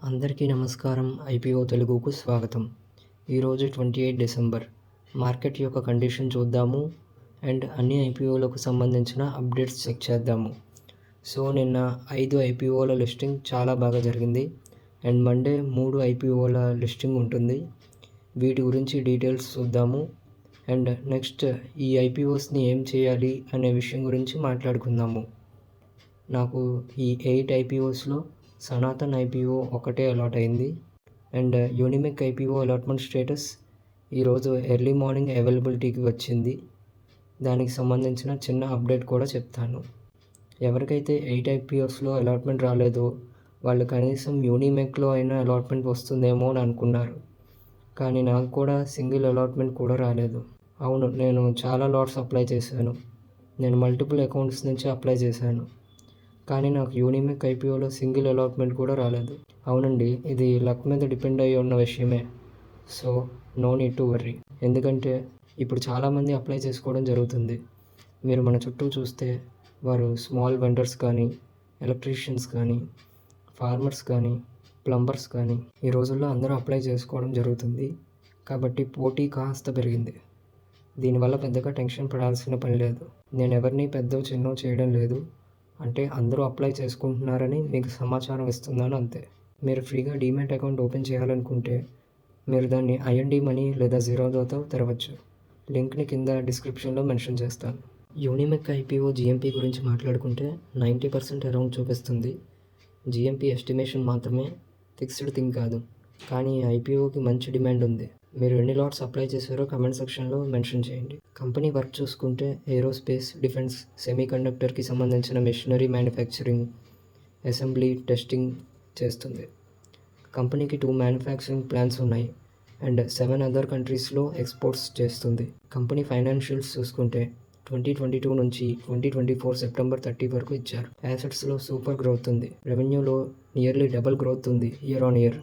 అందరికీ నమస్కారం. ఐపీఓ తెలుగుకు స్వాగతం. ఈరోజు 28 డిసెంబర్ మార్కెట్ యొక్క కండిషన్ చూద్దాము అండ్ అన్ని ఐపీఓలకు సంబంధించిన అప్డేట్స్ చెక్ చేద్దాము. సో నిన్న 5 ఐపీఓల లిస్టింగ్ చాలా బాగా జరిగింది అండ్ మండే 3 ఐపీఓల లిస్టింగ్ ఉంటుంది. వీటి గురించి డీటెయిల్స్ చూద్దాము అండ్ నెక్స్ట్ ఈ ఐపీఓస్ని ఏం చేయాలి అనే విషయం గురించి మాట్లాడుకుందాము. నాకు ఈ 8 ఐపీఓస్లో సనాతన్ ఐపీఓ ఒకటే అలాట్ అయింది అండ్ యూనిమెక్ ఐపీఓ అలాట్మెంట్ స్టేటస్ ఈరోజు ఎర్లీ మార్నింగ్ అవైలబిలిటీకి వచ్చింది. దానికి సంబంధించిన చిన్న అప్డేట్ కూడా చెప్తాను. ఎవరికైతే 8 ఐపీఓస్లో అలాట్మెంట్ రాలేదో వాళ్ళు కనీసం యూనిమెక్లో అయినా అలాట్మెంట్ వస్తుందేమో అని అనుకున్నారు. కానీ నాకు కూడా సింగిల్ అలాట్మెంట్ కూడా రాలేదు. అవును, నేను చాలా లాట్స్ అప్లై చేశాను. నేను మల్టిపుల్ అకౌంట్స్ నుంచి అప్లై చేశాను. కానీ నాకు యూనిమెక్ ఐపీఓలో సింగిల్ అలాట్మెంట్ కూడా రాలేదు. అవునండి, ఇది లక్ మీద డిపెండ్ అయ్యి ఉన్న విషయమే. So no need to worry. ఎందుకంటే ఇప్పుడు చాలామంది అప్లై చేసుకోవడం జరుగుతుంది. మీరు మన చుట్టూ చూస్తే వారు స్మాల్ వెండర్స్ కానీ, ఎలక్ట్రీషియన్స్ కానీ, ఫార్మర్స్ కానీ, ప్లంబర్స్ కానీ ఈ రోజుల్లో అందరూ అప్లై చేసుకోవడం జరుగుతుంది. కాబట్టి పోటీ కాస్త పెరిగింది. దీనివల్ల పెద్దగా టెన్షన్ పడాల్సిన పని లేదు. నేను ఎవరిని పెద్ద చిన్నో చేయడం లేదు. అంటే అందరూ అప్లై చేసుకుంటున్నారని మీకు సమాచారం ఇస్తున్నాను అంతే. మీరు ఫ్రీగా డీమ్యాట్ అకౌంట్ ఓపెన్ చేయాలనుకుంటే మీరు దాన్ని ఐఎన్డి మనీ లేదా జీరోదాతో తెరవచ్చు. లింక్ని కింద డిస్క్రిప్షన్లో మెన్షన్ చేస్తాను. యూనిమెక్ ఐపీఓ జిఎంపీ గురించి మాట్లాడుకుంటే 90% అరౌండ్ చూపిస్తుంది. జిఎంపీ ఎస్టిమేషన్ మాత్రమే, ఫిక్స్డ్ థింగ్ కాదు. కానీ ఐపీఓకి మంచి డిమాండ్ ఉంది. మీరు ఎన్ని లాట్స్ అప్లై చేశారో కమెంట్ సెక్షన్లో మెన్షన్ చేయండి. కంపెనీ వర్క్ చూసుకుంటే ఏరోస్పేస్, డిఫెన్స్, సెమీకండక్టర్కి సంబంధించిన మెషినరీ మ్యానుఫ్యాక్చరింగ్, అసెంబ్లీ, టెస్టింగ్ చేస్తుంది. కంపెనీకి 2 మ్యానుఫ్యాక్చరింగ్ ప్లాంట్స్ ఉన్నాయి అండ్ 7 అదర్ కంట్రీస్లో ఎక్స్పోర్ట్స్ చేస్తుంది. కంపెనీ ఫైనాన్షియల్స్ చూసుకుంటే 2022 నుంచి 2024 సెప్టెంబర్ 30 వరకు ఇచ్చారు. యాసెట్స్లో సూపర్ గ్రోత్ ఉంది. రెవెన్యూలో నియర్లీ డబుల్ గ్రోత్ ఉంది ఇయర్ ఆన్ ఇయర్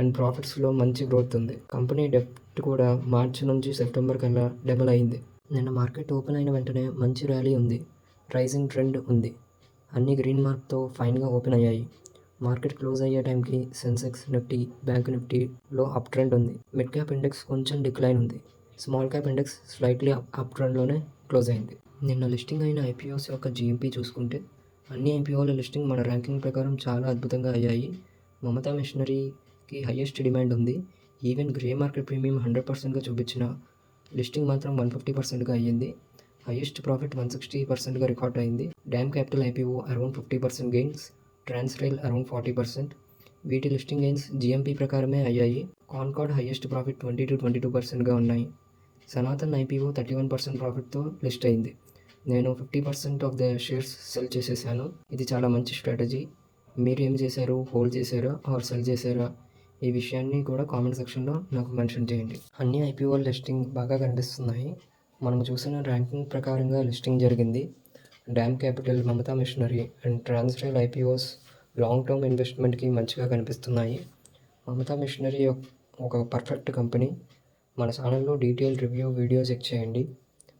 అండ్ ప్రాఫిట్స్లో మంచి గ్రోత్ ఉంది. కంపెనీ డెప్ట్ కూడా మార్చి నుంచి సెప్టెంబర్ కల్లా డబుల్ అయింది. నిన్న మార్కెట్ ఓపెన్ అయిన వెంటనే మంచి ర్యాలీ ఉంది. రైజింగ్ ట్రెండ్ ఉంది. అన్ని గ్రీన్ మార్క్తో ఫైన్గా ఓపెన్ అయ్యాయి. మార్కెట్ క్లోజ్ అయ్యే టైంకి సెన్సెక్స్, నిఫ్టీ, బ్యాంక్ నిఫ్టీలో అప్ ట్రెండ్ ఉంది. మిడ్ క్యాప్ ఇండెక్స్ కొంచెం డిక్లైన్ ఉంది. Small cap index slightly up ట్రెండ్లోనే క్లోజ్ అయింది. నిన్న లిస్టింగ్ అయిన ఐపీఓస్ యొక్క జిఎంపీ చూసుకుంటే అన్ని ఐపీఓల లిస్టింగ్ మన ర్యాంకింగ్ ప్రకారం చాలా అద్భుతంగా అయ్యాయి. మమతా మెషినరీకి హైయెస్ట్ డిమాండ్ ఉంది. ఈవెన్ గ్రే మార్కెట్ ప్రీమియం 100%గా చూపించిన లిస్టింగ్ మాత్రం 150%గా అయ్యింది. హైయెస్ట్ ప్రాఫిట్ 160%గా రికార్డ్ అయింది. Dam capital IPO around 50% gains, Transrail around 40%. వీటి లిస్టింగ్ గెయిన్స్ జిఎంపీ ప్రకారమే అయ్యాయి. కాన్కార్డ్ హైయెస్ట్ ప్రాఫిట్ 20-22%గా ఉన్నాయి. సనాతన్ ఐపీఓ 31% ప్రాఫిట్తో లిస్ట్ అయింది. నేను 50% ఆఫ్ ద షేర్స్ సెల్ చేసేసాను. ఇది చాలా మంచి స్ట్రాటజీ. మీరు ఏం చేశారు? హోల్డ్ చేశారా ఆర్ సెల్ చేశారా? ఈ విషయాన్ని కూడా కామెంట్ సెక్షన్లో నాకు మెన్షన్ చేయండి. అన్ని ఐపీఓ లిస్టింగ్ బాగా కనిపిస్తున్నాయి. మనం చూసిన ర్యాంకింగ్ ప్రకారంగా లిస్టింగ్ జరిగింది. Dam capital, Mamata machinery and Transrail IPOs long term ఇన్వెస్ట్మెంట్కి మంచిగా కనిపిస్తున్నాయి. మమతా మెషినరీ ఒక పర్ఫెక్ట్ కంపెనీ. మన ఛానల్లో డీటెయిల్ రివ్యూ వీడియో చెక్ చేయండి.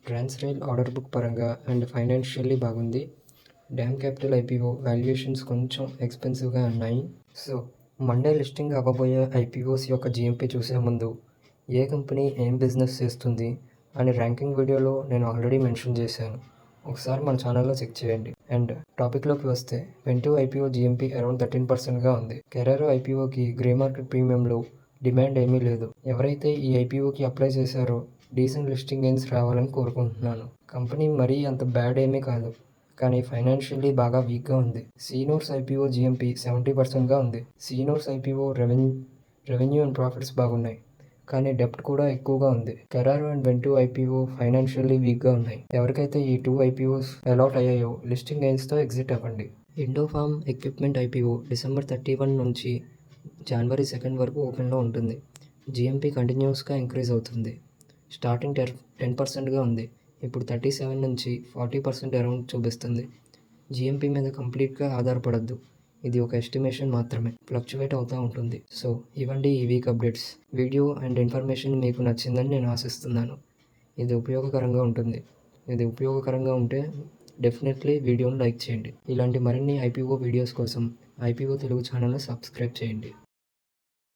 ట్రాన్స్రైల్ ఆర్డర్ బుక్ పరంగా అండ్ ఫైనాన్షియల్లీ బాగుంది. డ్యామ్ క్యాపిటల్ ఐపీఓ వాల్యుయేషన్స్ కొంచెం ఎక్స్పెన్సివ్గా ఉన్నాయి. సో మండే లిస్టింగ్ అవ్వబోయే ఐపీఓస్ యొక్క జిఎంపీ చూసే ముందు ఏ కంపెనీ ఏం బిజినెస్ చేస్తుంది అని ర్యాంకింగ్ వీడియోలో నేను ఆల్రెడీ మెన్షన్ చేశాను. ఒకసారి మన ఛానల్లో చెక్ చేయండి. అండ్ టాపిక్లోకి వస్తే వెంటూ ఐపీఓ జిఎంపీ అరౌండ్ 13%గా ఉంది. కెరారో ఐపీఓకి గ్రే మార్కెట్ ప్రీమియంలో డిమాండ్ ఏమీ లేదు. ఎవరైతే ఈ ఐపీఓకి అప్లై చేశారో డీసెంట్ లిస్టింగ్ గెయిన్స్ రావాలని కోరుకుంటున్నాను. కంపెనీ మరీ అంత బ్యాడ్ ఏమీ కాదు, కానీ ఫైనాన్షియల్లీ బాగా వీక్గా ఉంది. సీనోర్స్ ఐపీఓ జిఎంపీ 70%గా ఉంది. సీనోర్స్ ఐపీఓ రెవెన్యూ అండ్ ప్రాఫిట్స్ బాగున్నాయి, కానీ డెప్ట్ కూడా ఎక్కువగా ఉంది. కెరారో అండ్ వెంటూ ఐపీఓ ఫైనాన్షియల్లీ వీక్గా ఉన్నాయి. ఎవరికైతే ఈ 2 ఐపీఓస్ అలాట్ అయ్యాయో లిస్టింగ్ గెయిన్స్తో ఎగ్జిట్ అవ్వండి. ఇండోఫార్మ్ ఎక్విప్మెంట్ ఐపీఓ డిసెంబర్ 31 నుంచి జనవరి 2 వరకు ఓపెన్లో ఉంటుంది. జిఎంపీ కంటిన్యూస్గా ఇంక్రీజ్ అవుతుంది. స్టార్టింగ్ 10%గా ఉంది. ఇప్పుడు 37 నుంచి 40% అరౌండ్ చూపిస్తుంది. జిఎంపీ మీద కంప్లీట్గా ఆధారపడద్దు. ఇది ఒక ఎస్టిమేషన్ మాత్రమే, ఫ్లక్చువేట్ అవుతూ ఉంటుంది. సో ఇవ్వండి ఈ week updates. Video and information మీకు నచ్చిందని నేను ఆశిస్తున్నాను. ఇది ఉపయోగకరంగా ఉంటే డెఫినెట్లీ వీడియోని లైక్ చేయండి. ఇలాంటి మరిన్ని ఐపీఓ వీడియోస్ కోసం ఐపీఓ తెలుగు ఛానల్ని సబ్స్క్రైబ్ చేయండి.